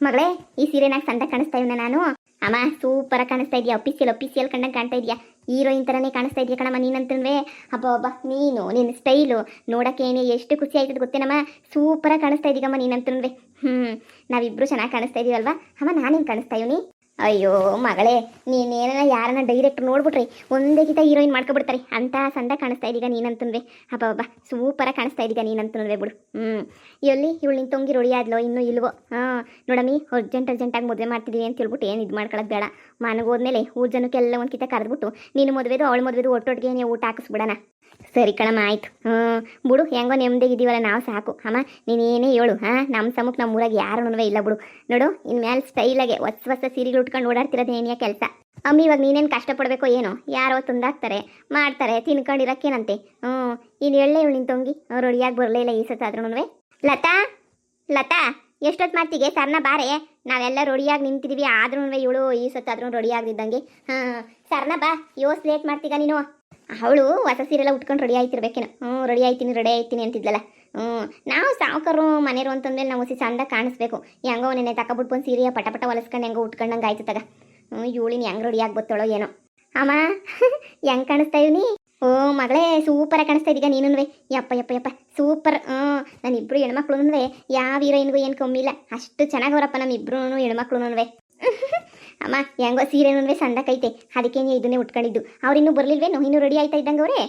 ಮಗಳೇ, ಈ ಸೀರೆನಾಗ ಸಂದ ಕಾಣಿಸ್ತಾ ಇವನ ನಾನು. ಅಮ್ಮ ಸೂಪರ್ ಕಾಣಿಸ್ತಾ ಇದೆಯಾ, ಅಫಿಸಿಯಲ್ ಕಂಡಂಗೆ ಕಾಣ್ತಾ ಇದೆಯಾ, ಹೀರೋಯಿನ್ ಥರನೇ ಕಾಣಿಸ್ತಾ ಇದೆಯಾ ಕಣಮ್ಮ ನೀನಂತಂದ್ರೆ. ಹಬ್ಬ ನೀನು ನಿನ್ನ ಸ್ಟೈಲು ನೋಡೋಕ್ಕೇನೆ ಎಷ್ಟು ಖುಷಿ ಆಯ್ತದೆ ಗೊತ್ತೇನಮ್ಮ. ಸೂಪರಾಗಿ ಕಾಣಿಸ್ತಾ ಇದೀಗಮ್ಮ ನೀನಂತಂದ್ರೆ. ನಾವಿಬ್ರು ಚೆನ್ನಾಗಿ ಕಾಣಿಸ್ತಾ ಇದೀವಲ್ವಾ ಅಮ್ಮ? ನಾನೇನು ಕಾಣಿಸ್ತಾ ಇವನಿ? ಅಯ್ಯೋ ಮಗಳೇ, ನೀನೇನ ಯಾರನ್ನ ಡೈರೆಕ್ಟ್ ನೋಡ್ಬಿಟ್ರಿ ಒಂದೇ ಕಿತ ಹೀರೋಯಿನ್ ಮಾಡ್ಕೊಬಿಡ್ತಾರೆ ಅಂತ ಸಂದ ಕಾಣಿಸ್ತಾ ಇದೀಗ ನೀನಂತಂದ್ರೆ. ಹಬ್ಬ ಸೂಪರಾಗಿ ಕಾಣಿಸ್ತಾ ಇದೀಗ ನೀನಂತಂದ್ರೆ ಬಿಡು. ಎಲ್ಲಿ ಇವಳು ನಿನ್ ತೊಂಗಿ ರೊಡಿ ಆದ್ಲೋ ಇನ್ನೂ ಇಲ್ವೋ? ನೋಡಮ್ಮಿ, ಅರ್ಜೆಂಟಾಗಿ ಮದುವೆ ಮಾಡ್ತಿದ್ದೀವಿ ಅಂತ ಹೇಳ್ಬಿಟ್ಟು ಏನು ಇದು ಮಾಡ್ಕೊಳ್ಳೋದು ಬೇಡ. ಮನೆಗೋದ್ಮೇಲೆ ಊರ್ ಜನಕ್ಕೆಲ್ಲ ಒಂದು ಕಿತ ಕರೆದ್ಬಿಟ್ಟು ನೀನು ಮದುವೆದು ಅವಳು ಮದುವೆದು ಒಟ್ಟೊಟ್ಟಿಗೆ ನೀವು ಊಟ ಹಾಕಿಸ್ಬಿಡೋಣ. ಸರಿ ಕಣಮ್ಮ, ಆಯ್ತು. ಬಿಡು, ಹೆಂಗೋ ನೆಮ್ಮದಿಗಿದ್ದೀವಲ್ಲ ನಾವು ಸಾಕು. ಅಮ್ಮ ನೀನೇನೇ ಹೇಳು, ನಮ್ಮ ಸಮಕ್ಕೆ ನಮ್ಮ ಊರಾಗ ಯಾರೂ ಇಲ್ಲ ಬಿಡು. ನೋಡು ಇನ್ಮೇಲೆ ಸ್ಟೈಲಾಗೆ ಹೊಸ ಸೀರೆಗಳು ಉಟ್ಕೊಂಡು ಓಡಾಡ್ತಿರೋದೇನಿಯ ಕೆಲಸ. ಅಮ್ಮ ಇವಾಗ ನೀನೇನು ಕಷ್ಟಪಡಬೇಕೋ ಏನೋ, ಯಾರೋ ತಂದಾಕ್ತಾರೆ ಮಾಡ್ತಾರೆ ತಿನ್ಕೊಂಡಿರೋಕ್ಕೇನಂತೆ. ಇನ್ನು ಎಳ್ಳೆ ಇವಳು ನಿನ್ ತೊಂಗಿ ರೆಡಿಯಾಗಿ ಬರಲೇ ಇಲ್ಲ ಈ ಸತ್ತಾದ್ರೂ. ಲತಾ ಎಷ್ಟೊತ್ತು ಮಾಡ್ತಿಗೆ ಸರ್ನ ಬಾರೆ, ನಾವೆಲ್ಲ ರೆಡಿಯಾಗಿ ನಿಂತಿದ್ದೀವಿ ಆದ್ರೂ ಇವಳು ಈ ಸತ್ತಾದ್ರೂ ರೆಡಿ ಆಗಿದ್ದಂಗೆ. ಸರ್ನ ಬಾ, ಯೋಸ್ ಲೇಟ್ ಮಾಡ್ತೀಗ ನೀನು. ಅವಳು ಹೊಸ ಸೀರೆಲ್ಲ ಉಟ್ಕೊಂಡು ರೆಡಿ ಆಯ್ತಿರ್ಬೇಕೇನು. ರೆಡಿ ಆಯ್ತೀನಿ ಅಂತಿದ್ಲಲ್ಲ. ನಾವು ಸಾವುಕಾರು ಮನೆಯರು ಅಂತಂದ್ಮೇಲೆ ನಾವು ಹೊಸಿ ಚಂದ ಕಾಣಿಸ್ಬೇಕು. ಹೆಂಗೋ ನೆನೆ ತಗೊಬಿಟ್ಟು ಸೀರೆಯ ಪಟ ಹೊಲಸ್ಕೊಂಡು ಹೆಂಗೋ ಉಟ್ಕೊಂಡಂಗೆ ಆಯ್ತು ತಗ. ಇವಳಿನ ಹೆಂಗೆ ರೆಡಿ ಆಗ್ಬತ್ತೋಳೋ ಏನೋ. ಅಮ್ಮ ಹೆಂಗೆ ಕಾಣಿಸ್ತಾ ಇವನಿ? ಓ ಮಗಳೇ, ಸೂಪರಾಗಿ ಕಾಣಿಸ್ತಾ ಇದೀಗ ನೀನು. ಯಪ್ಪ ಸೂಪರ್. ನಾನಿಬ್ರು ಹೆಣ್ಮಕ್ಳು ಯಾವ ಹೀರೋಯಿನ್ಗೂ ಏನು ಕಮ್ಮಿ ಇಲ್ಲ, ಅಷ್ಟು ಚೆನ್ನಾಗವ್ರಪ್ಪ ನಮ್ಮಿಬ್ರು ಹೆಣ್ಮಕ್ಳು. ಅಮ್ಮ ಹೆಂಗೋ ಸೀರೆನೂ ಸಂದಕೈತೆ, ಅದಕ್ಕೆ ಇದನ್ನೇ ಉಟ್ಕೊಂಡಿದ್ದು. ಅವ್ರಿನ್ನೂ ಬರ್ಲಿಲ್ವೇನು? ಇನ್ನೂ ರೆಡಿ ಆಯ್ತಾ ಇದ್ದಂಗೆ ಅವರೇ?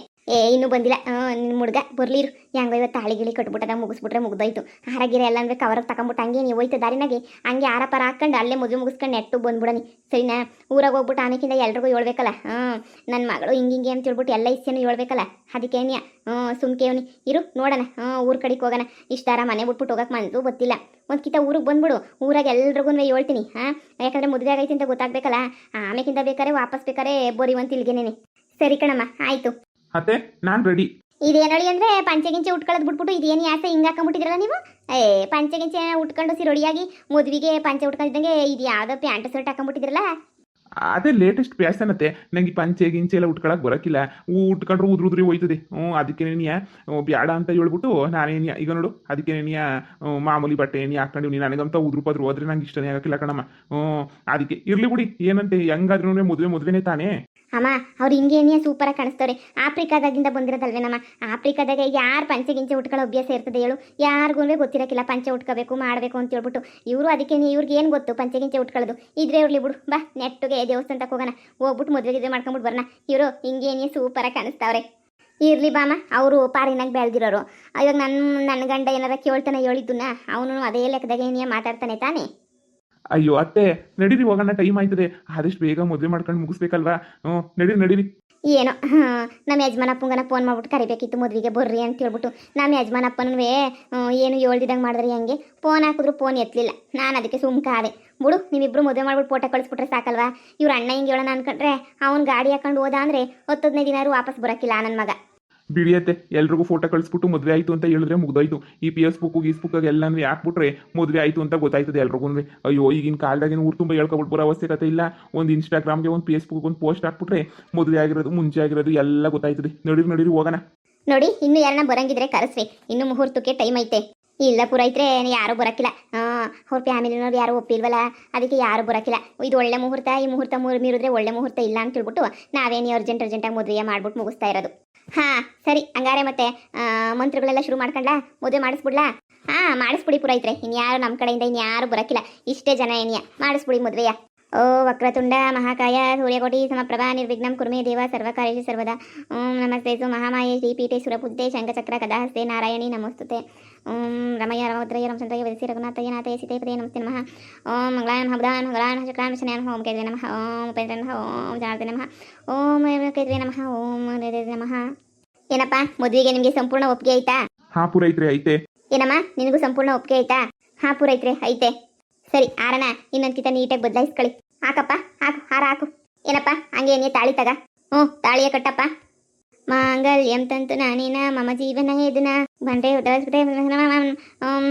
ಇನ್ನೂ ಬಂದಿಲ್ಲ. ನಿಮ್ಮ ಹುಡುಗ ಬರ್ಲಿರು. ಹೆಂಗೋ ಇವತ್ತು ತಾಳಿಗಿಳಿ ಕಟ್ಬಿಟ್ಟದ, ಮುಗಿಸ್ಬಿಟ್ರೆ ಮುಗ್ದೋಯ್ತು. ಹಾರಾಗಿರ ಎಲ್ಲ ಅಂದ್ರೆ ಕವರ್ಗೆ ತಗೊಂಬಿಟ್ಟು ಹಂಗೆ ನೀವು ಹೋಯ್ತು ದಾರಿನಾಗೆ ಹಂಗೆ ಆರಪಾರ ಹಾಕೊಂಡು ಅಲ್ಲೇ ಮದುವೆ ಮುಗಿಸ್ಕೊಂಡು ನೆಟ್ಟು ಬಂದ್ಬಿಡನಿ ಸರಿನಾ? ಊರಾಗ ಹೋಗ್ಬಿಟ್ಟು ಆಮೇಕಿಂದ ಎಲ್ರಿಗೂ ಹೇಳ್ಬೇಕಲ್ಲ. ನನ್ನ ಮಗಳು ಹಿಂಗೆ ಅಂತ ಹೇಳ್ಬಿಟ್ಟು ಎಲ್ಲ ಇಷ್ಟೇನು ಹೇಳ್ಬೇಕಲ್ಲ. ಅದಕ್ಕೇನ್ಯ ಸುಮ್ಕೇವ್ನಿ ಇರು, ನೋಡೋಣ. ಊರ ಕಡೆಗೆ ಹೋಗೋಣ. ಇಷ್ಟಾರ ಮನೆ ಬಿಟ್ಬಿಟ್ಟು ಹೋಗಕ್ಕೆ ಮನಸ್ಸು ಗೊತ್ತಿಲ್ಲ. ಒಂದು ಕಿತ ಊರಿಗೆ ಬಂದ್ಬಿಡು, ಊರಾಗ ಎಲ್ರಿಗೂ ಹೇಳ್ತೀನಿ. ಯಾಕಂದ್ರೆ ಮದುವೆ ಆಗೈತಿ ಅಂತ ಗೊತ್ತಾಗ್ಬೇಕಲ್ಲ. ಆಮೇಕಿಂದ ಬೇಕಾರೆ ವಾಪಸ್ ಬೇಕಾರೆ ಬರೀವಂತ ಇಲ್ಗೇನೇನೆ. ಸರಿ ಕಣಮ್ಮ, ಆಯ್ತು. ಅತ್ತೆ ನಾನು ರೆಡಿ. ಇದೇನೊಳಿ ಅಂದ್ರೆ ಪಂಚೆಗಿಂಚೆ ಉಟ್ಕೊಳ್ಳೋದು ಬಿಟ್ಬಿಟ್ಟು ಇದೇನು ಯಾಸೆ ಹಿಂಗೆ ಹಾಕೊಂಡ್ಬಿಟ್ಟಿದ್ರಲ್ಲ ನೀವು? ಪಂಚೆಗಿಂಚೆ ಉಟ್ಕೊಂಡು ರೆಡಿಯಾಗಿ ಮದುವೆಗೆ ಪಂಚೆ ಉಟ್ಕೊಂಡಿದ್ದಂಗೆ ಇದು ಯಾವುದೋ ಪ್ಯಾಂಟ್ ಶರ್ಟ್ ಹಾಕೊಂಡ್ಬಿಟ್ಟಿದ್ರಲ್ಲ. ಅದೇ ಲೇಟೆಸ್ಟ್ ಫ್ಯಾಷನ್ ಅತ್ತೆ. ನಂಗೆ ಪಂಚೆ ಗಿಂಚೆ ಎಲ್ಲ ಉಟ್ಕೊಳಕ್ ಬರಕಿಲ್ಲ. ಉಟ್ಕೊಂಡ್ರು ಉದ್ರುದ್ರಿ ಹೋಯ್ತದೆ. ಅದಕ್ಕೆ ನೀನಿಯ ಬ್ಯಾಡ ಅಂತ ಹೇಳ್ಬಿಟ್ಟು ನಾನೇನಿಯ ಈಗ ನೋಡು, ಅದಕ್ಕೆ ನೀನಿಯ ಮಾಮೂಲಿ ಬಟ್ಟೆ ನೀ ಹಾಕೊಂಡಿವ್ನಿ. ನನಗಂತ ಉದ್ರುಪಾದ್ರು ಹೋದ್ರೆ ನಂಗೆ ಇಷ್ಟನೇ ಆಗಕ್ಕಿಲ್ಲ ಕಣಮ್ಮ. ಅದಕ್ಕೆ ಇರ್ಲಿ ಬಿಡಿ, ಏನಂತೆ ಹೆಂಗಾದ್ರೂ ಮದುವೆನೇ ತಾನೇ. ಅಮ್ಮ ಅವ್ರು ಹಿಂಗೇನಿಯ ಸೂಪರಾಗಿ ಕಾಣಿಸ್ತವ್ರೆ. ಆಫ್ರಿಕಾದಾಗಿಂದ ಬಂದಿರೋದಲ್ವೇನಮ್ಮ? ಆಫ್ರಿಕಾದಾಗ ಯಾರು ಪಂಚೆ ಗಿಂಚೆ ಉಟ್ಕೊಳ್ಳೋ ಅಭ್ಯಾಸ ಇರ್ತದೆ ಹೇಳು? ಯಾರಿಗೂ ಗೊತ್ತಿರಕ್ಕಿಲ್ಲ ಪಂಚೆ ಉಟ್ಕೋಬೇಕು ಮಾಡಬೇಕು ಅಂತ ಹೇಳ್ಬಿಟ್ಟು. ಇವರು ಅದಕ್ಕೆ ಇವ್ರಿಗೆ ಏನು ಗೊತ್ತು ಪಂಚೆ ಗಿಂಚೆ ಉಟ್ಕೊಳ್ಳೋದು? ಇದ್ರೆ ಇರ್ಲಿ ಬಿಡು, ಬಾ ನೆಟ್ಟಗೆ ದೇವಸ್ಥಾನಕ್ಕೆ ಹೋಗೋಣ. ಹೋಗ್ಬಿಟ್ಟು ಮದುವೆ ಮಾಡ್ಕೊಂಡ್ಬಿಟ್ಟು ಬರೋಣ. ಇವರು ಹಿಂಗೇನಿಯ ಸೂಪರಾಗಿ ಕಾಣಿಸ್ತಾವ್ರೆ. ಇರ್ಲಿ ಬಾಮ, ಅವರು ಪಾರಿನಾಗ ಬೆಳೆದಿರೋರು. ಇವಾಗ ನನ್ನ ಗಂಡ ಏನಾರ ಕೇಳ್ತಾನೆ ಹೇಳಿದ್ದುನ, ಅವನು ಅದೇ ಲೆಕ್ಕದಾಗ ಏನಿಯ ಮಾತಾಡ್ತಾನೆ ತಾನೇ. ಅಯ್ಯೋ ಅತ್ತೆ, ನಡೀರಿ ಹೋಗೋಣ, ಟೈಮ್ ಆಯ್ತದೆ. ಆದಷ್ಟು ಬೇಗ ಮದುವೆ ಮಾಡ್ಕೊಂಡು ಮುಗಿಸ್ಬೇಕಲ್ವಾ? ನಡೀರಿ. ಏನೋ ನಮ್ಮ ಯಜಮಾನಪ್ಪಂಗನ ಫೋನ್ ಮಾಡ್ಬಿಟ್ಟು ಕರಿಬೇಕಿತ್ತು ಮದುವೆಗೆ ಬರ್ರಿ ಅಂತ ಹೇಳ್ಬಿಟ್ಟು. ನಮ್ಮ ಯಜಮಾನಪ್ಪನೂ ಏನು ಹೇಳ್ದಿದ್ದಂಗೆ ಮಾಡಿದ್ರಿ. ಹಂಗೆ ಫೋನ್ ಹಾಕಿದ್ರು ಫೋನ್ ಎತ್ತಲಿಲ್ಲ. ನಾನು ಅದಕ್ಕೆ ಸುಮ್ಕಾದೆ. ಬಿಡು, ನೀವಿಬ್ರು ಮದುವೆ ಮಾಡ್ಬಿಟ್ಟು ಫೋಟೋ ಕಳಿಸ್ಬಿಟ್ರೆ ಸಾಕಲ್ವಾ? ಇವ್ರ ಅಣ್ಣ ಹಿಂಗೆ ಹೇಳೋಣ ಅನ್ಕೊಂಡ್ರೆ ಅವ್ನು ಗಾಡಿ ಹಾಕೊಂಡು ಹೋದ ಅಂದರೆ 10-15 ದಿನ ವಾಪಸ್ ಬರೋಕ್ಕಿಲ್ಲ ನನ್ನ ಮಗ. ಬಿಡಿಯತ್ತೆ, ಎಲ್ರಿಗೂ ಫೋಟೋ ಕಳಿಸ್ಬಿಟ್ಟು ಮದುವೆ ಆಯ್ತು ಅಂತ ಹೇಳಿದ್ರೆ ಮುಗ್ದೋಯ್ತು. ಈ PS ಬುಕ್ಕು ಗೀಸ್ ಬುಕ್ ಎಲ್ಲಾನು ಹಾಕ್ಬಿಟ್ರೆ ಮದುವೆ ಆಯ್ತು ಅಂತ ಗೊತ್ತಾಯ್ತದೆ ಎಲ್ರಿಗೂ. ಅಯ್ಯೋ ಈಗಿನ ಕಾಲದಾಗಿನ ಊರು ತುಂಬ ಹೇಳ್ಕೊಬಿಟ್ಟು ಬರೋ ಅವಶ್ಯಕತೆ ಇಲ್ಲ. ಒಂದು ಇನ್ಸ್ಟಾಗ್ರಾಮ್ಗೆ ಒಂದು Facebook ಒಂದು ಪೋಸ್ಟ್ ಹಾಕ್ಬಿಟ್ರೆ ಮದುವೆ ಆಗಿರೋದು ಮುಂಚೆ ಆಗಿರೋದು ಎಲ್ಲ ಗೊತ್ತಾಯ್ತದೆ. ನಡೀರಿ ಹೋಗೋಣ. ನೋಡಿ, ಇನ್ನು ಯಾರನ್ನ ಬರಂಗಿದ್ರೆ ಕರೆಸ್ರಿ. ಇನ್ನು ಮುಹೂರ್ತಕ್ಕೆ ಟೈಮ್ ಐತೆ. ಇಲ್ಲ ಪುರೈತ್ರೆ ಯಾರು ಬರೋಕ್ಕಿಲ್ಲ. ಅವ್ರ ಫ್ಯಾಮಿಲಿನವ್ರು ಯಾರು ಒಪ್ಪಿಲ್ವಲ್ಲ, ಅದಕ್ಕೆ ಯಾರು ಬರೋಕ್ಕಿಲ್ಲ. ಇದು ಒಳ್ಳೆ ಮುಹೂರ್ತ, ಈ ಮುಹೂರ್ತ ಮೀರಿದ್ರೆ ಒಳ್ಳೆ ಮುಹೂರ್ತ ಇಲ್ಲ ಅಂತ ಹೇಳ್ಬಿಟ್ಟು ನಾವೇನು ಅರ್ಜೆಂಟಾಗಿ ಮದುವೆ ಮಾಡ್ಬಿಟ್ಟು ಮುಗಿಸ್ತಾ ಇರೋದು. ಸರಿ ಹಂಗಾರೆ ಮತ್ತೆ ಮಂತ್ರಗಳೆಲ್ಲ ಶುರು ಮಾಡ್ಕೊಂಡ್ಲಾ? ಮದುವೆ ಮಾಡಿಸ್ಬಿಡ್ಲಾ? ಮಾಡಿಸ್ಬಿಡಿ ಪುರೈತ್ರೆ. ಇನ್ಯಾರು ನಮ್ಮ ಕಡೆಯಿಂದ ಇನ್ಯಾರು ಬರೋಕ್ಕಿಲ್ಲ. ಇಷ್ಟೇ ಜನ ಏನಿಯ, ಮಾಡಿಸ್ಬಿಡಿ ಮದುವೆಯ. ಓ ವಕ್ರತುಂಡ ಮಹಾಕಾಯ ಸೂರ್ಯಕೋಟಿ ಸಮಪ್ರಭಾ ನಿರ್ವಿಘ್ನಂ ಕುರ್ಮೇ ದೇವ ಸರ್ವಕಾರ್ಯೇಷು ಸರ್ವದಾ. ಓಂ ನಮಸ್ತೆ ಮಹಾಮಾಯೆ ಶ್ರೀಪೀಠೆ ಸುರಪುದ್ಧೆ ಶಂಖಚಕ್ರ ಕದಾಹಸ್ತೆ ನಾರಾಯಣಿ ನಮಸ್ತುತೆ. ಓಂ ರಮಯ ರಮಭದ್ರಯ ರಮಚಂದ್ರಯ ವದಸಿ ರಘುನಾಥಯ ನಾಥಯ ಸೀತೆಪದೇ ನಮಸ್ತೆ ನಮಃ. ಓಂ ಮಂಗಳಾಯ ಮಹಾಬುಧಾನ್ ಮಂಗಳಾನ್ ಚಕ್ರಾನ್ ಶನ್ಯಾನ್ ಓಂ ಕೇತವೇ ನಮಃ. ಓಂ ಉಪೇಂದ್ರ ನಮಃ. ಓಂ ಜನಾರ್ದನ ನಮಃ. ಓಂ ಕೇತವೇ ನಮಃ. ಓಂ ನಮಃ. ಏನಪ್ಪ ಮದುವೆಗೆ ನಿಮಗೆ ಸಂಪೂರ್ಣ ಒಪ್ಪಿಗೆ ಆಯ್ತಾ? ಪುರೈತ್ರೆ ಐತೆ. ಏನಮ್ಮ ನಿನಗೂ ಸಂಪೂರ್ಣ ಒಪ್ಪಿಗೆ ಆಯ್ತಾ? ಪುರೈತ್ರೆ ಐತೆ. ಸರಿ, ಹಾರನ ಇನ್ನೊಂದ್ಕಿತ ನೀಟಾಗಿ ಬದಲಾಯಿಸ್ಕೊಳ್ಳಿ. ಹಾಕಪ್ಪ, ಹಾಕು ಹಾರ ಹಾಕು. ಏನಪ್ಪ ಹಂಗೆ ಏನೇ ತಾಳಿ ತಗ. ತಾಳಿಯ ಕಟ್ಟಪ್ಪ. ಮಾಂಗಲ್ಯಂ ತಂತು ನಾನೇನ ಮಮ ಜೀವನ ಹೇದುನ ಬಂಡೆ ಓಂ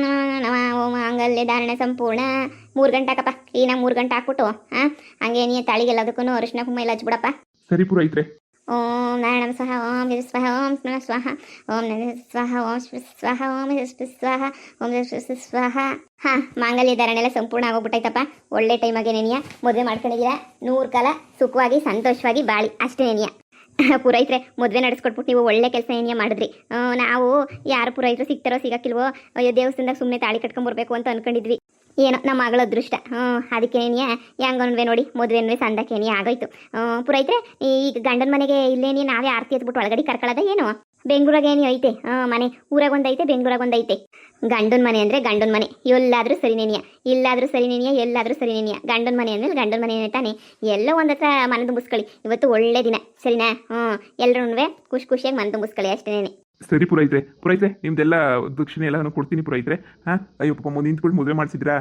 ಮಾಂಗಲ್ಯ ಧಾರಣ ಸಂಪೂರ್ಣ. 3 ಗಂಟೆ ಹಾಕಪ್ಪ, ಕ್ಲೀನಾಗಿ 3 ಗಂಟೆ ಹಾಕ್ಬಿಟ್ಟು ಹಂಗೆ ನೀ ತಾಳಿಗೆಲ್ಲದಕ್ಕೂ ಅರಿಶಿನ ಕುಂಕುಮ ಎಲ್ಲ ಹಚ್ಬಿಡಪ್ಪ. ಸರಿ ಪುರೈತ್ರೆ. ಓಂ ನಾರಾಯಣ ಸ್ವಹ ಓಂ ಯಜ ಸ್ವಹ ಓಂ ನಮಃ ಸ್ವಹ ಓಂ ನಮಃ ಸ್ವಹ ಓಂ ಸ್ವಹ ಓಂ ಯಜ ಸ್ವಹ ಓಂ ಯಜ ಸ್ವಹ. ಹಾಂ, ಮಾಂಗಲ್ಯ ಧಾರಣೆಲ್ಲ ಸಂಪೂರ್ಣ ಆಗೋಗ್ಬಿಟ್ಟೈತಪ್ಪ. ಒಳ್ಳೆ ಟೈಮಾಗೆ ನೆನೆಯ ಮದುವೆ ಮಾಡ್ಕೊಂಡಿದ್ದೀರಾ. 100 ಕಾಲ ಸುಖವಾಗಿ ಸಂತೋಷವಾಗಿ ಬಾಳಿ ಅಷ್ಟೇ ನೆನೆಯ. ಪುರೋಹಿತ್ರೆ, ಮದುವೆ ನಡೆಸ್ಕೊಟ್ಬಿಟ್ಟು ನೀವು ಒಳ್ಳೆ ಕೆಲಸ ಏನಿಯ ಮಾಡಿದ್ರಿ. ನಾವು ಯಾರು ಪುರೋಹಿತರು ಸಿಗ್ತಾರೋ ಸಿಗಕ್ಕಿಲ್ವೋ, ಅಯ್ಯೋ ದೇವಸ್ಥಾನದಾಗ ಸುಮ್ಮನೆ ತಾಳಿ ಕಟ್ಕೊಂಬರ್ಬೇಕು ಅಂತ ಅನ್ಕೊಂಡಿದ್ವಿ. ಏನೋ ನಮ್ಮ ಮಗಳ ಅದೃಷ್ಟ. ಅದಕ್ಕೇನಿಯ ಹೆಂಗನ್ವೆ ನೋಡಿ, ಮದುವೆನ್ವೇ ಸಂದಕ್ಕೇನಿಯ ಆಗೋಯ್ತು. ಪುರೋಹಿತ್ರೆ, ಈಗ ಗಂಡನ ಮನೆಗೆ ಇಲ್ಲೇನಿ ನಾವೇ ಆರತಿ ಎತ್ಬಿಟ್ಟು ಒಳಗಡೆ ಕರ್ಕೊಳ್ಳೋದ ಏನು? ಬೆಂಗಳೂರಾಗ ಏನಿ ಐತೆ ಮನೆ, ಊರಾಗ ಒಂದೈತೆ, ಬೆಂಗಳೂರಾಗ ಒಂದೈತೆ. ಗಂಡನ ಮನೆ ಅಂದರೆ ಗಂಡನ ಮನೆ, ಎಲ್ಲಾದರೂ ಸರಿನೇನಿಯ, ಇಲ್ಲಾದರೂ ಸರಿನೇನಿಯ, ಎಲ್ಲಾದರೂ ಸರಿನೇನಿಯ. ಗಂಡನ ಮನೆ ಅಂದರೆ ಗಂಡನ ಮನೆ ತಾನೆ. ಎಲ್ಲೋ ಒಂದು ಹತ್ರ ಮನೆ ತುಂಬಿಸ್ಕೊಳ್ಳಿ. ಇವತ್ತು ಒಳ್ಳೆ ದಿನ, ಸರಿನಾ? ಎಲ್ಲರೂ ಖುಷಿ ಖುಷಿಯಾಗಿ ಮನೆ ತುಂಬಿಸ್ಕೊಳ್ಳಿ ಅಷ್ಟೇನೆ. ಸರಿ ಪುರೋಹಿತ್ರೆ ನಿಮ್ದೆಲ್ಲ ದಕ್ಷಿಣೆ ಎಲ್ಲ ಕೊಡ್ತೀನಿ ಪುರೋಹಿತ್ರೆ. ಹಾಂ, ಅಯ್ಯೋ ಪಾಪ ನಿಂತ್ಕೊಂಡು ಮದುವೆ ಮಾಡಿಸಿದ್ರಾ,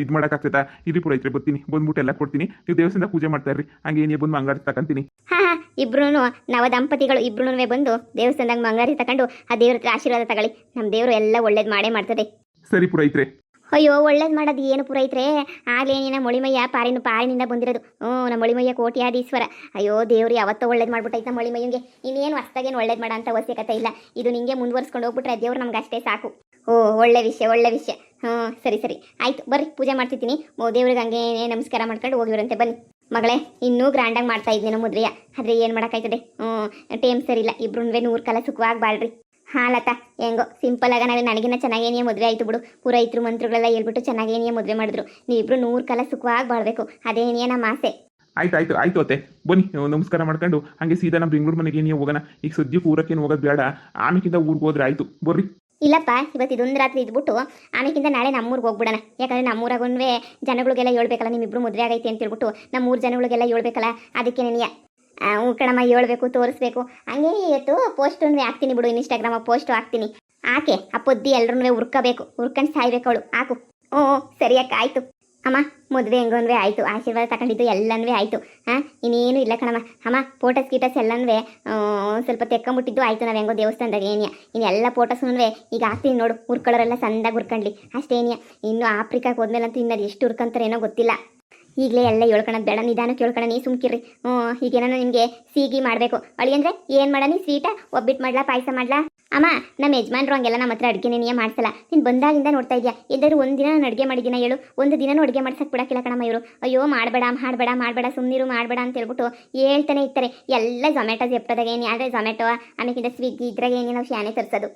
ಇದು ಮಾಡೋಕ್ಕಾಗ್ತೈತಾ? ಇರಿ ಪುರೋಹಿತ್ರೆ, ಬರ್ತೀನಿ, ಬಂದ್ಬಿಟ್ಟು ಎಲ್ಲ ಕೊಡ್ತೀನಿ. ನೀವು ದೇವಸ್ಥಾನದ ಪೂಜೆ ಮಾಡ್ತಾ ಇರ್ರಿ, ಹಂಗೆ ಏನೇ ಬಂದು ಮಂಗಾರ ತಗೊಂತೀನಿ. ಹಾ, ಇಬ್ರು ನವ ದಂಪತಿಗಳು ಇಬ್ರು ಬಂದು ದೇವಸ್ಥಾನದಾಗ ಮಂಗಾರಿ ತಗೊಂಡು ಆ ದೇವ್ರ ಹತ್ರ ಆಶೀರ್ವಾದ ತಗೊಳ್ಳಿ. ನಮ್ಮ ದೇವರು ಎಲ್ಲ ಒಳ್ಳೇದು ಮಾಡೇ ಮಾಡ್ತದೆ. ಸರಿ ಪುರೋಹಿತ್ರೆ. ಅಯ್ಯೋ, ಒಳ್ಳೇದು ಮಾಡೋದು ಏನು ಪುರೋಹಿತ್ರೆ? ಆಗ್ಲೇನಿನ ಮೊಳಿಮಯ್ಯ ಪಾರಿನಿಂದ ಬಂದಿರೋದು. ನಮ್ಮ ಮೊಳಿಮಯ್ಯ ಕೋಟ್ಯಾಧೀಶ್ವರ. ಅಯ್ಯೋ ದೇವ್ರು ಯಾವತ್ತೋ ಒಳ್ಳೇದು ಮಾಡ್ಬಿಟ್ಟೈತೆ ಮೊಳಿಮಯ್ಯಂಗೆ. ಇನ್ನೇನು ಹೊಸ್ದಾಗೇನು ಒಳ್ಳೇದು ಮಾಡೋ ಅಂತ ಅವಶ್ಯಕತೆ ಇಲ್ಲ. ಇದು ನಿಂಗೆ ಮುಂದುವರ್ಸ್ಕೊಂಡು ಹೋಗ್ಬಿಟ್ರೆ ದೇವ್ರು ನಮ್ಗೆ ಅಷ್ಟೇ ಸಾಕು. ಒಳ್ಳೆ ವಿಷಯ. ಸರಿ ಆಯ್ತು, ಬರ್ರಿ ಪೂಜೆ ಮಾಡ್ತಿದ್ದೀನಿ. ದೇವ್ರಿಗೆ ಹಂಗೆ ನಮಸ್ಕಾರ ಮಾಡ್ಕೊಂಡು ಹೋಗಿವ್ರಂತೆ, ಬನ್ನಿ. ಮಗಳೇ, ಇನ್ನೂ ಗ್ರ್ಯಾಂಡಾಗಿ ಮಾಡ್ತಾ ಇದ್ದೀನಿ ಮದುವೆಯ, ಆದರೆ ಏನು ಮಾಡೋಕ್ಕಾಯ್ತದೆ? ಟೈಮ್ ಸರಿ ಇಲ್ಲ. ಇಬ್ರು 100 ಕಾಲ ಸುಖವಾಗಿ ಬಾಳ್ರಿ. ಹಾಂ ಲತಾ, ಹೆಂಗೋ ಸಿಂಪಲ್ ಆಗ ನಾವು ನನಗಿನ್ನ ಚೆನ್ನಾಗೇನಿಯ ಮದುವೆ ಆಯಿತು ಬಿಡು. ಪುರೋಹಿತರು ಮಂತ್ರಗಳೆಲ್ಲ ಹೇಳ್ಬಿಟ್ಟು ಚೆನ್ನಾಗೇನಿಯ ಮದುವೆ ಮಾಡಿದ್ರು. ನೀವಿಬ್ರು 100 ಕಾಲ ಸುಖವಾಗಿ ಬಾಳ್ಬೇಕು, ಅದೇನಿಯ ನಮ್ಮ ಆಸೆ. ಆಯ್ತು ಅತ್ತೆ, ಬನ್ನಿ ನಮಸ್ಕಾರ ಮಾಡ್ಕೊಂಡು ಹಂಗೆ ಸೀದಾ ನಮ್ಮ ಬೆಂಗಳೂರು ಮನೆಗೆ ಏನೇ ಹೋಗೋಣ. ಈಗ ಸದ್ಯಕ್ಕೆ ಊರಕ್ಕೇನು ಹೋಗೋದು ಬೇಡ, ಆಮೇಕಿಂದ ಊರಿಗೆ ಹೋದ್ರೆ ಆಯ್ತು, ಬರ್ರಿ. ಇಲ್ಲಪ್ಪ, ಇವತ್ತು ಇದೊಂದು ರಾತ್ರಿ ಇದ್ಬಿಟ್ಟು ಆಮೇಕಿಂದ ನಾಳೆ ನಮ್ಮೂರಿಗೆ ಹೋಗ್ಬಿಡೋಣ. ಯಾಕಂದರೆ ನಮ್ಮೂರಾಗೇ ಜನಗಳಿಗೆಲ್ಲ ಹೇಳ್ಬೇಕಲ್ಲ, ನಿಮ್ಮಿಬ್ರು ಮದುವೆ ಆಗೈತೆ ಅಂತ ಹೇಳ್ಬಿಟ್ಟು ನಮ್ಮೂರು ಜನಗಳಿಗೆಲ್ಲ ಹೇಳ್ಬೇಕಲ್ಲ. ಅದಕ್ಕೆ ನೆನೆಯ ಕಣಮ್ಮ ಹೇಳ್ಬೇಕು, ತೋರಿಸ್ಬೇಕು. ಹಂಗೆ ಇವತ್ತು ಪೋಸ್ಟ್ ಹಾಕ್ತೀನಿ ಬಿಡು, ಇನ್ಸ್ಟಾಗ್ರಾಮ ಪೋಸ್ಟು ಹಾಕ್ತೀನಿ. ಆಕೆ ಆ ಪೊದ್ದಿ ಎಲ್ಲರೂ ಹುರ್ಕೊಂಡು ಸಾಯ್ಬೇಕು ಅವಳು. ಹಾಕು. ಸರಿ ಅಕ್ಕ, ಆಯಿತು. ಅಮ್ಮ, ಮದುವೆ ಹೆಂಗನ್ವೇ ಆಯಿತು, ಆಶೀರ್ವಾದ ತಗೊಂಡಿದ್ದು ಎಲ್ಲನೂ ಆಯಿತು. ಇನ್ನೇನು ಇಲ್ಲ ಕಣಮ್ಮ. ಅಮ್ಮ, ಫೋಟೋಸ್ ಗೀಟೋಸ್ ಎಲ್ಲನೂ ಸ್ವಲ್ಪ ತೆಕ್ಕೊಂಬಿಟ್ಟಿದ್ದು ಆಯಿತು. ನಾವು ಹೆಂಗೋ ದೇವಸ್ಥಾನದಾಗ ಏನಿಯ ಇನ್ನೆಲ್ಲ ಫೋಟೋಸ್ನೂ ಈಗ ಹಾಕ್ತೀನಿ ನೋಡು. ಹುರ್ಕೊಳ್ಳೋರೆಲ್ಲ ಸಂದಾಗ ಹುರ್ಕೊಂಡ್ಲಿ ಅಷ್ಟೇನಿಯ. ಇನ್ನು ಆಫ್ರಿಕಾಗೆ ಹೋದ್ಮೇಲಂತೂ ಇನ್ನದು ಎಷ್ಟು ಹುರ್ಕೊಂತಾರೇನೋ ಗೊತ್ತಿಲ್ಲ. ಈಗಲೇ ಎಲ್ಲ ಹೇಳ್ಕೊಳೋದು ಬೇಡ, ನಿಧಾನಕ್ಕೆ ಹೇಳ್ಕೊಳ. ನೀ ಸುಮ್ಕಿರ್ರಿ. ಈಗೇನೋ ನಿಮಗೆ ಸೀಗಿ ಮಾಡಬೇಕು ಅಳಿ ಅಂದರೆ ಏನು ಮಾಡೋಣ? ಸ್ವೀಟ ಒಬ್ಬಿಟ್ಟು ಮಾಡ್ಲಾ, ಪಾಯಸ ಮಾಡ್ಲಾ? ಅಮ್ಮ, ನಮ್ಮ ಯಜಮಾನ್ರು ಹಂಗೆಲ್ಲ ನಮ್ಮ ಹತ್ರ ಅಡುಗೆ ನೆನೆಯ ಮಾಡ್ಸಲ್ಲ. ನೀನು ಬಂದಾಗಿಂದ ನೋಡ್ತಾ ಇದೆಯಾ? ಎಲ್ಲರೂ ಒಂದಿನ ನಾನು ಅಡುಗೆ ಮಾಡಿದ್ದೀನ ಹೇಳು? ಒಂದು ದಿನನೂ ಅಡುಗೆ ಮಾಡ್ಸಕ್ಕೆ ಬಿಡಕ್ಕಿಲ್ಲ ಕಣಮ್ಮ ಇವರು. ಅಯ್ಯೋ ಮಾಡಬೇಡ ಸುಮ್ಮನಿರು, ಮಾಡಬೇಡ ಅಂತ ಹೇಳ್ಬಿಟ್ಟು ಹೇಳ್ತಾನೆ ಇರ್ತಾರೆ. ಎಲ್ಲ ಝೊಮ್ಯಾಟೋ ಜೆಪ್ಟೋದಾಗ ಏನು ಆದರೆ ಝೊಮ್ಯಾಟೋ, ಆಮೇಲೆ ಸ್ವಿಗ್ಗಿ ಇದ್ರಾಗ ಏನೇ ನಾವು ಶಾನೆ ತರಿಸೋದು.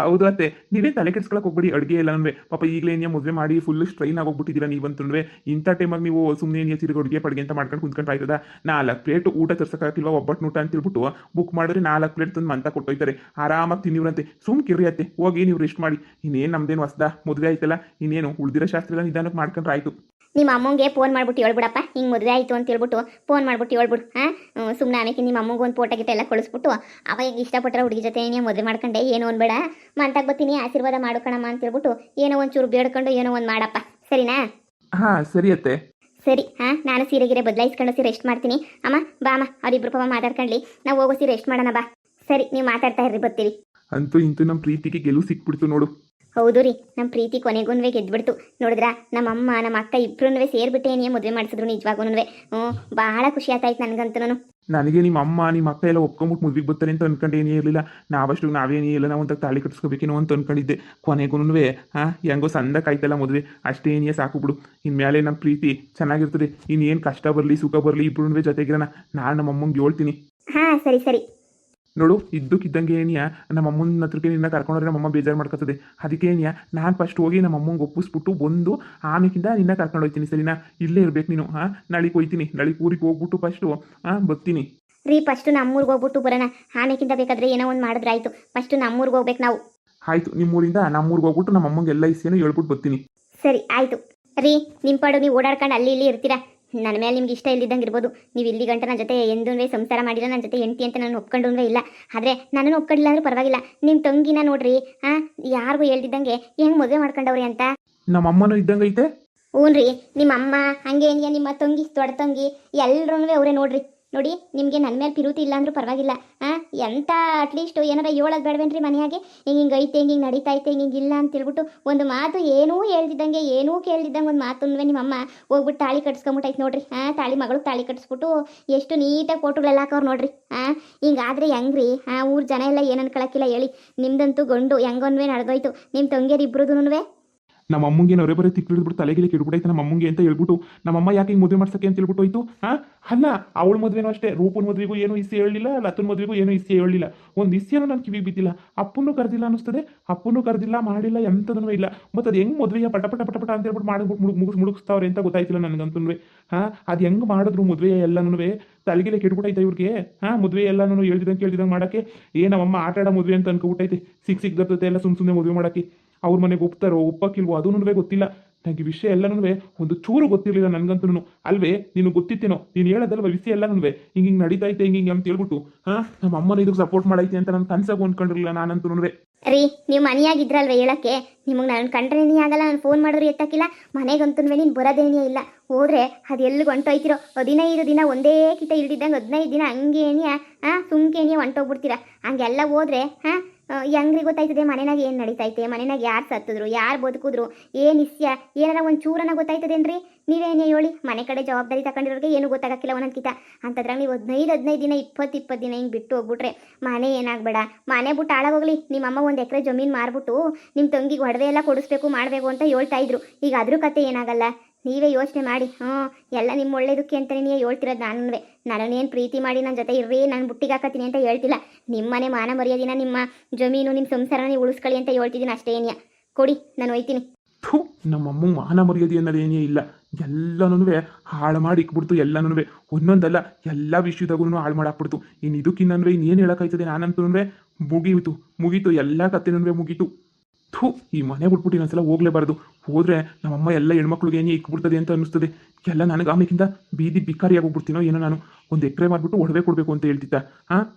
ಹೌದು ಅತ್ತೆ, ನೀವೇ ತಲೆ ಕೆಡ್ಸ್ಕೊಳಕ್ಕೆ ಹೋಗ್ಬಿಡಿ. ಅಡುಗೆ ಎಲ್ಲ ಪಾಪ ಈಗಲೇ ಮದುವೆ ಮಾಡಿ ಫುಲ್ ಸ್ಟ್ರೈನ್ ಆಗೋಗ್ಬಿಟ್ಟಿದ್ದೀರಾ ನೀವಂತಂದ್ರೆ. ಇಂಥ ಟೈಮಾಗಿ ನೀವು ಸುಮ್ಮನೆ ತಿರುಗಿ ಅಡುಗೆ ಪಡಿಗೆ ಅಂತ ಮಾಡ್ಕೊಂಡು ಕುಂತ್ಕೊಂಡು ಆಯ್ತದ? 4 ಪ್ಲೇಟ್ ಊಟ ತರ್ಸಕ್ಕಾಗಿಲ್ವಾ? ಒಬ್ಬಟ್ಟು ಊಟ ಅಂತ ಹೇಳ್ಬಿಟ್ಟು ಬುಕ್ ಮಾಡಿದ್ರೆ 4 ಪ್ಲೇಟ್ ತಂದು ಮಂತ ಕೊಟ್ಟೋಯ್ತಾರೆ. ಆರಾಮಾಗಿ ತಿನ್ನಿವ್ರಂತೆ. ಕಿರ್ರಿ ಅತ್ತೆ, ಹೋಗಿ ನೀವು ರೆಸ್ಟ್ ಮಾಡಿ. ಇನ್ನೇನು ನಮ್ದೇನು ಹೊಸ್ದ ಮದುವೆ ಆಯ್ತಲ್ಲ, ಇನ್ನೇನು ಉಳ್ದಿರೋ ಶಾಸ್ತ್ರ ಎಲ್ಲ ನಿಧಾನಕ್ಕೆ ಮಾಡ್ಕೊಂಡ್ರೆ ಆಯ್ತು. ನಿಮ್ಮ ಅಮ್ಮಂಗೆ ಫೋನ್ ಮಾಡ್ಬಿಟ್ಟು ಹೇಳ್ಬಿಡಪ್ಪ, ಹಿಂಗೆ ಮದುವೆ ಆಯಿತು ಅಂತ ಹೇಳ್ಬಿಟ್ಟು ಫೋನ್ ಮಾಡ್ಬಿಟ್ಟು ಹೇಳ್ಬಿಡು. ಸುಮ್ಮನೆ ಆಮೇಲೆ ನಿಮ್ಮ ಅಮ್ಮಂಗೆ ಒಂದು ಫೋಟೋ ಗಿಟ್ಟ ಎಲ್ಲ ಕಳಿಸ್ಬಿಟ್ಟು, ಅವಾಗ ಇಷ್ಟಪಟ್ಟರೆ ಹುಡುಗಿ ಜೊತೆ ಏನೇ ಮದುವೆ ಮಾಡ್ಕೊಂಡೆ ಏನೋ ಅನ್ಬೇಡ, ಮಂತಾಗ ಬರ್ತೀನಿ ಆಶೀರ್ವಾದ ಮಾಡ್ಕೊಳಮ್ಮ ಅಂತ ಹೇಳ್ಬಿಟ್ಟು ಏನೋ ಒಂಚೂರು ಬೇಡ್ಕೊಂಡು ಏನೋ ಒಂದು ಮಾಡಪ್ಪ, ಸರಿನಾ? ಸರಿ ಅತ್ತೆ. ಸರಿ. ನಾನು ಸೀರೆಗಿರೆ ಬದಲಾಯಿಸ್ಕೊಂಡು ರೆಸ್ಟ್ ಮಾಡ್ತೀನಿ. ಅಮ್ಮ ಬಾ ಅಮ್ಮ, ಅವ್ರಿಬ್ರು ಪಾಪ ಮಾತಾಡ್ಕೊಳ್ಳಿ. ನಾವು ಹೋಗೋಸಿ ರೆಸ್ಟ್ ಮಾಡೋಣ ಬಾ. ಸರಿ, ನೀವು ಮಾತಾಡ್ತಾ ಇರ್ರಿ, ಬರ್ತೀವಿ. ಅಂತೂ ಇಂತೂ ನಮ್ಮ ಪ್ರೀತಿಗೆ ಗೆಲುವು ಸಿಕ್ಬಿಡ್ತು ನೋಡು. ಹೌದು ರೀ, ನಮ್ಮ ಪ್ರೀತಿ ಕೊನೆಗೊಂದ್ವೇ ಗೆದ್ಬಿಡ್ತು ನೋಡಿದ್ರಾ? ನಮ್ಮ ನಮ್ಮ ಅಕ್ಕ ಇಬ್ಬರೂ ಸೇರ್ಬಿಟ್ಟೆ ಏನೇ ಮದುವೆ ಮಾಡಿಸಿದ್ರು. ನಿಜವಾಗೂ ಭಾಳ ಖುಷಿ ಆಯ್ತಾಯ್ತು ನನಗಂತೂ. ನನಗೆ ನಿಮ್ಮ ಅಮ್ಮ ನಿಮ್ಮ ಅಕ್ಕ ಎಲ್ಲ ಒಪ್ಕೊಂಬಿಟ್ಟು ಮದುವೆಗೆ ಬರ್ತಾರೆ ಅಂತ ಅನ್ಕೊಂಡು ಏನೇ ಇರಲಿಲ್ಲ. ನಾವೇನೇ ಇಲ್ಲ, ನಾವು ಅಂತ ತಾಳಿ ಕಟ್ಸ್ಕೋಬೇಕೇನೋ ಅಂತ ಅನ್ಕೊಂಡಿದ್ದೆ. ಕೊನೆಗೂ ಹೆಂಗೋ ಸಂದಕ್ಕಾಯ್ತಲ್ಲ ಮದುವೆ, ಅಷ್ಟೇನೇ ಸಾಕು ಬಿಡು. ಇನ್ಮೇಲೆ ನಮ್ಮ ಪ್ರೀತಿ ಚೆನ್ನಾಗಿರ್ತದೆ. ಇನ್ನೇನು ಕಷ್ಟ ಬರಲಿ ಸುಖ ಬರಲಿ ಇಬ್ಬರೂ ಜೊತೆಗಿರೋಣ. ನಾನು ನಮ್ಮ ಅಮ್ಮಂಗೆ ಹೇಳ್ತೀನಿ. ಸರಿ ನೋಡು, ಇದ್ದಕ್ಕಿದ್ದಂಗೆ ಏನಿಯ ನಮ್ಮ ಅಮ್ಮನ ಹತ್ರಕ್ಕೆ ನಿನ್ನ ಕರ್ಕೊಂಡ್ರೆ ನಮ್ಮಮ್ಮ ಬೇಜಾರು ಮಾಡ್ಕೊತದೆ. ಅದಕ್ಕೆ ಏನಿಯ ನಾನು ಫಸ್ಟ್ ಹೋಗಿ ನಮ್ಮ ಅಮ್ಮಂಗೆ ಒಪ್ಪಿಸ್ಬಿಟ್ಟು ಬಂದು ಆಮೇಕಿಂದ ನಿನ್ನ ಕರ್ಕೊಂಡು ಹೋಗ್ತೀನಿ, ಸರಿನಾ? ಇಲ್ಲೇ ಇರ್ಬೇಕು ನೀನು. ನಾಳೆಗೆ ಹೋಗ್ತೀನಿ, ನಾಳೆಗೆ ಊರಿಗೆ ಹೋಗ್ಬಿಟ್ಟು ಫಸ್ಟು ಬರ್ತೀನಿ ರೀ. ಫಸ್ಟು ನಮ್ಮೂರಿಗೆ ಹೋಗ್ಬಿಟ್ಟು ಬರೋಣ, ಆಮೇಕಿಂದ ಬೇಕಾದ್ರೆ ಏನೋ ಒಂದು ಮಾಡಿದ್ರೆ ಆಯಿತು. ಫಸ್ಟು ನಮ್ಮೂರಿಗೆ ಹೋಗ್ಬೇಕು ನಾವು. ಆಯಿತು, ನಿಮ್ಮೂರಿಂದ ನಮ್ಮೂರಿಗೆ ಹೋಗ್ಬಿಟ್ಟು ನಮ್ಮ ಅಮ್ಮಂಗೆ ಎಲ್ಲ ಇಸ್ಸೇನು ಹೇಳ್ಬಿಟ್ಟು ಬರ್ತೀನಿ. ಸರಿ ಆಯಿತು ರೀ. ನಿಮ್ಮ ಪಾಡು ನೀವು ಓಡಾಡ್ಕೊಂಡು ಅಲ್ಲಿ ಇಲ್ಲಿ ಇರ್ತೀರಾ. ನನ್ನ ಮೇಲೆ ನಿಮ್ಗೆ ಇಷ್ಟ ಇಲ್ದಿದ್ದಂಗೆ ಇರ್ಬೋದು. ನೀವು ಇಲ್ಲಿ ಗಂಟೆ ನನ್ನ ಜೊತೆ ಎಂದೂ ಸಂಸಾರ ಮಾಡಿಲ್ಲ, ನನ್ನ ಜೊತೆ ಹೆಂಡತಿ ಅಂತ ನಾನು ಒಪ್ಕೊಂಡೂ ಇಲ್ಲ. ಆದರೆ ನನ್ನನ್ನು ಒಪ್ಕೊಂಡಿಲ್ಲ ಅಂದ್ರೂ ಪರವಾಗಿಲ್ಲ. ನಿಮ್ಮ ತಂಗಿನ ನೋಡ್ರಿ, ಯಾರಿಗೂ ಹೇಳ್ದಿದ್ದಂಗೆ ಹೆಂಗೆ ಮದುವೆ ಮಾಡ್ಕೊಂಡವ್ರಿ ಅಂತ. ನಮ್ಮ ಅಮ್ಮನೂ ಇದ್ದಂಗೆ ಐತೆ. ಹ್ಞೂ ರೀ, ನಿಮ್ಮ ಅಮ್ಮ ಹಂಗೆ ಏನಿಯ ನಿಮ್ಮ ತಂಗಿ, ದೊಡ್ಡ ತಂಗಿ ಎಲ್ಲರೂ ಅವರೇ ನೋಡ್ರಿ. ನೋಡಿ ನಿಮಗೆ ನನ್ನ ಮೇಲೆ ಪಿರುತಿ ಇಲ್ಲ ಅಂದ್ರೂ ಪರವಾಗಿಲ್ಲ ಎಂತ ಅಟ್ಲೀಸ್ಟ್ ಏನಾರ ಹೇಳೋದು ಬೇಡವೇನ್ರಿ ಮನೆಯಾಗೆ ಹಿಂಗೆ ಐತೆ ಹಿಂಗೆ ನಡೀತಾ ಐತೆ ಹಿಂಗೆ ಇಲ್ಲ ಅಂತ ಹೇಳ್ಬಿಟ್ಟು ಒಂದು ಮಾತು ಏನೂ ಹೇಳ್ದಿದ್ದಂಗೆ ಏನೂ ಕೇಳ್ದಿದ್ದಂಗೆ ಒಂದು ಮಾತನ್ವೇ ನಿಮ್ಮಮ್ಮ ಹೋಗ್ಬಿಟ್ಟು ತಾಳಿ ಕಟ್ಸ್ಕೊಂಬಿಟ್ಟೈತೆ ನೋಡ್ರಿ ತಾಳಿ ಮಗಳು ತಾಳಿ ಕಟ್ಸ್ಬಿಟ್ಟು ಎಷ್ಟು ನೀಟಾಗಿ ಫೋಟೋಗಳೆಲ್ಲ ಹಾಕೋರು ನೋಡ್ರಿ ಹಿಂಗಾದ್ರೆ ಹೆಂಗ್ರಿ ಊರು ಜನ ಎಲ್ಲ ಏನು ಅನ್ಕೊಳಕ್ಕಿಲ್ಲ ಹೇಳಿ. ನಿಮ್ದಂತೂ ಗಂಡು ಹೆಂಗೊನ್ವೇ ನಡೆದೋಯ್ತು ನಿಮ್ಮ ತಂಗಿಯರು ಇಬ್ಬರದೂನುವೆ. ನಮ್ಮ ಅಮ್ಮಂಗೆ ನೊರೆ ಬರೀ ತಿಕ್ಕಿಡ್ಬಿಟ್ಟು ತಲೆಗಿಲಿ ಕೆಡ್ಬಿಟ್ಟೈತೆ ನಮ್ಮ ಅಮ್ಮಂಗೆ ಅಂತ ಹೇಳ್ಬಿಟ್ಟು ನಮ್ಮಮ್ಮ ಯಾಕೆ ಹಿಂಗೆ ಮದುವೆ ಮಾಡ್ಸಕ್ಕೆ ಅಂತ ಹೇಳ್ಬಿಟ್ಟು ಹೋಯ್ತು. ಅಲ್ಲ ಅವಳ ಮದುವೆನೂ ಅಷ್ಟೇ, ರೂಪನ ಮದುವೆಗೂ ಏನೂ ಇಸ್ಸಿ ಹೇಳಲಿಲ್ಲ, ಲತನ ಮದುವೆಗೂ ಏನೂ ಇಸ್ಸಿ ಹೇಳಲಿಲ್ಲ. ಒಂದು ಇಸ್ಸಿಯನ್ನು ನಾನು ಕಿವಿಗೆ ಬಿದ್ದಿಲ್ಲ, ಅಪ್ಪನೂ ಕರೆದಿಲ್ಲ ಅನ್ನಿಸ್ತದೆ, ಅಪ್ಪನೂ ಕರೆದಿಲ್ಲ ಮಾಡಿಲ್ಲ ಎಂಥದೂ ಇಲ್ಲ. ಮತ್ತು ಅದು ಹೆಂಗೆ ಮದುವೆಯ ಪಟ ಪಟ ಪಟ ಪಟ ಅಂತ ಹೇಳ್ಬಿಟ್ಟು ಮಾಡ್ಬಿಟ್ಟು ಮುಳುಗಿಸ್ತಾವ್ರೆ ಅಂತ ಗೊತ್ತಾಯ್ತಿಲ್ಲ ನನಗಂತೂ. ಅದು ಹೆಂಗೆ ಮಾಡಿದ್ರು ಮದುವೆ ಎಲ್ಲನೂ ತಲೆಗಿಲೆ ಕೆಡ್ಬಿಟ್ಟೈತೆ ಇವ್ರಿಗೆ. ಮದುವೆ ಎಲ್ಲನೂ ಹೇಳ್ದಿದಂಗೆ ಮಾಡೋಕ್ಕೆ ನಮ್ಮಮ್ಮ ಆಟ ಆಡೋ ಮದುವೆ ಅಂತ ಅನ್ಕೊಬಿಟ್ಟೈತೆ. ಸಿಗ್ದತ್ತೆ ಎಲ್ಲ ಸುಮ್ಮನೆ ಮದುವೆ ಮಾಡೋಕ್ಕೆ. ಅವ್ರ ಮನೆಗೆ ಒಪ್ತಾರೋ ಒಪ್ಪಕ್ಕಿಲ್ವೋ ಅದೂ ಗೊತ್ತಿಲ್ಲ. ನನಗೆ ವಿಷಯ ಎಲ್ಲನೂ ಒಂದು ಚೂರು ಗೊತ್ತಿರಲಿಲ್ಲ ನನಗಂತೂ. ಅಲ್ವೇ ನೀನು ಗೊತ್ತಿತ್ತೇನೋ, ನೀನು ಹೇಳೋದಲ್ವ ವಿಷಯ ಎಲ್ಲನೂ ಹಿಂಗೆ ನಡೀತೈತೆ ಹಿಂಗೆ ಅಂತ ಹೇಳ್ಬಿಟ್ಟು ನಮ್ಮ ಅಮ್ಮನ ಇದಕ್ಕೆ ಸಪೋರ್ಟ್ ಮಾಡೈತೆ ಅಂತ ನಾನು ಕನ್ಸಾಗ ಅಂದ್ಕೊಂಡಿರಲಿಲ್ಲ ನಾನಂತೂ. ರೀ ನೀವು ಮನೆಯಾಗಿದ್ರಲ್ವ ಹೇಳಕ್ಕೆ, ನಿಮಗೆ ನಾನು ಕಂಡ್ರೇನೇ ಆಗಲ್ಲ, ನಾನು ಫೋನ್ ಮಾಡಿದ್ರು ಎತ್ತಕ್ಕಿಲ್ಲ, ಮನೆಗಂತೂ ನೀನು ಬರೋದೇನೇ ಇಲ್ಲ. ಹೋದ್ರೆ ಅದು ಎಲ್ಲಿಗೆ ಹೊಂಟೋಯ್ತಿರೋ 15 ದಿನ ಒಂದೇ ಕಿತ ಇಲ್ದಿದ್ದಂಗೆ 15 ದಿನ ಹಂಗೇನಿಯ ಸುಮ್ಕೇನಿಯ ಹೊಂಟೋಗ್ಬಿಡ್ತೀರಾ. ಹಂಗೆಲ್ಲ ಹೋದ್ರೆ ಹೆಂಗ್ರಿ ಗೊತ್ತಾಯ್ತದೆ ಮನೆಯಾಗ ಏನು ನಡೀತೈತೆ, ಮನೆಯಾಗ ಯಾರು ಸತ್ತಿದ್ರು ಯಾರು ಬದುಕಿದ್ರು ಏನು ಇಸ್ಯ ಏನಾರ ಒಂದು ಚೂರನ ಗೊತ್ತಾಯ್ತದೇನ್ರಿ. ನೀವೇನೇ ಹೇಳಿ, ಮನೆ ಕಡೆ ಜವಾಬ್ದಾರಿ ತಗೊಂಡಿರೋರಿಗೆ ಏನೂ ಗೊತ್ತಾಗಕ್ಕಿಲ್ಲ ಒಂದೊಂದ್ಕಿತ. ಅಂತದ್ರಾಗ ನೀವು 15 ದಿನ 20 ದಿನ ಹಿಂಗೆ ಬಿಟ್ಟು ಹೋಗ್ಬಿಟ್ರೆ ಮನೆ ಏನಾಗಬೇಡ, ಮನೆ ಬಿಟ್ಟು ಹಾಳಾಗೋಗ್ಲಿ. ನಿಮ್ಮಮ್ಮ 1 ಎಕರೆ ಜಮೀನು ಮಾರ್ಬಿಟ್ಟು ನಿಮ್ಮ ತಂಗಿಗೆ ಒಡವೆ ಎಲ್ಲ ಕೊಡಿಸ್ಬೇಕು ಮಾಡಬೇಕು ಅಂತ ಹೇಳ್ತಾ ಇದ್ರು. ಈಗ ಅದ್ರ ಕತೆ ಏನಾಗಲ್ಲ, ನೀವೇ ಯೋಚನೆ ಮಾಡಿ. ಎಲ್ಲ ನಿಮ್ಮ ಒಳ್ಳೇದಕ್ಕೆ ಅಂತಲೇ ನೀವು ಹೇಳ್ತಿರೋದು. ನನ್ನನ್ನೇನು ಪ್ರೀತಿ ಮಾಡಿ ನನ್ನ ಜೊತೆ ಇರ್ರಿ, ನಾನು ಬುಟ್ಟಿಗೆ ಹಾಕತ್ತೀನಿ ಅಂತ ಹೇಳ್ತಿಲ್ಲ. ನಿಮ್ಮನೆ ಮಾನ ಮರ್ಯಾದಿನ, ನಿಮ್ಮ ಜಮೀನು, ನಿಮ್ಮ ಸಂಸಾರನ ನೀವು ಉಳಿಸ್ಕೊಳ್ಳಿ ಅಂತ ಹೇಳ್ತಿದ್ದೀನಿ ಅಷ್ಟೇ. ಏನಿಯ ಕೊಡಿ, ನಾನು ಹೋಯ್ತೀನಿ. ನಮ್ಮಮ್ಮ ಮಾನ ಮರ್ಯಾದೆ ಅನ್ನೋದೇನೇ ಇಲ್ಲ, ಎಲ್ಲನೂ ಹಾಳು ಮಾಡಿ ಇಕ್ಬಿಡ್ತು. ಎಲ್ಲನೂ ಒಂದೊಂದಲ್ಲ ಎಲ್ಲ ವಿಷಯದಾಗೂ ಹಾಳು ಮಾಡಾಕ್ಬಿಡ್ತು. ಇನ್ನು ಇದಕ್ಕಿನ್ನಂದ್ರೆ ಇನ್ನೇನು ಹೇಳೋಕ್ಕಾಯ್ತದೆ ನಾನಂತೂ. ಮುಗೀತು ಎಲ್ಲ ಕತ್ತೆನೂ ಮುಗೀತು. ಈ ಮನೆ ಬಿಟ್ಬಿಟ್ಟು ಇನ್ನೊಂದ್ಸಲ ಹೋಗ್ಲೇಬಾರ್ದು. ಹೋದ್ರೆ ನಮ್ಮಮ್ಮ ಎಲ್ಲ ಹೆಣ್ಮಕ್ಳಿಗೆ ಏನೇ ಇಕ್ಬಿಡ್ತದೆ ಅಂತ ಅನ್ನಿಸ್ತದೆ. ಎಲ್ಲ ನನಗೆ ಆಮೇಕಿಂದ ಬೀದಿ ಬಿಕಾರಿಯಾಗಿ ಹೋಗ್ಬಿಡ್ತೀನೋ ಏನೋ. ನಾನು 1 ಎಕರೆ ಮಾಡಿಬಿಟ್ಟು ಒಡವೆ ಕೊಡಬೇಕು ಅಂತ ಹೇಳ್ತಿದ್ದ.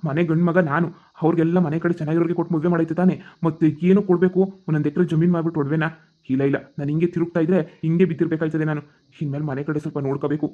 ಮನೆ ಗಂಡು ಮಗ ನಾನು, ಅವ್ರಿಗೆಲ್ಲ ಮನೆ ಕಡೆ ಚೆನ್ನಾಗಿರೋರಿಗೆ ಕೊಟ್ಟು ಮದುವೆ ಮಾಡೈತೆ ತಾನೆ. ಮತ್ತೆ ಏನು ಕೊಡಬೇಕು, 1 ಎಕರೆ ಜಮೀನು ಮಾಡಿಬಿಟ್ಟು ಒಡವೆನಾ? ಇಲ್ಲ ನಾನು ಹಿಂಗೆ ತಿರುಗ್ತಾ ಇದ್ರೆ ಹಿಂಗೆ ಬಿದ್ದಿರ್ಬೇಕಾಯ್ತದೆ. ನಾನು ಇನ್ಮೇಲೆ ಮನೆ ಕಡೆ ಸ್ವಲ್ಪ ನೋಡ್ಕೋಬೇಕು.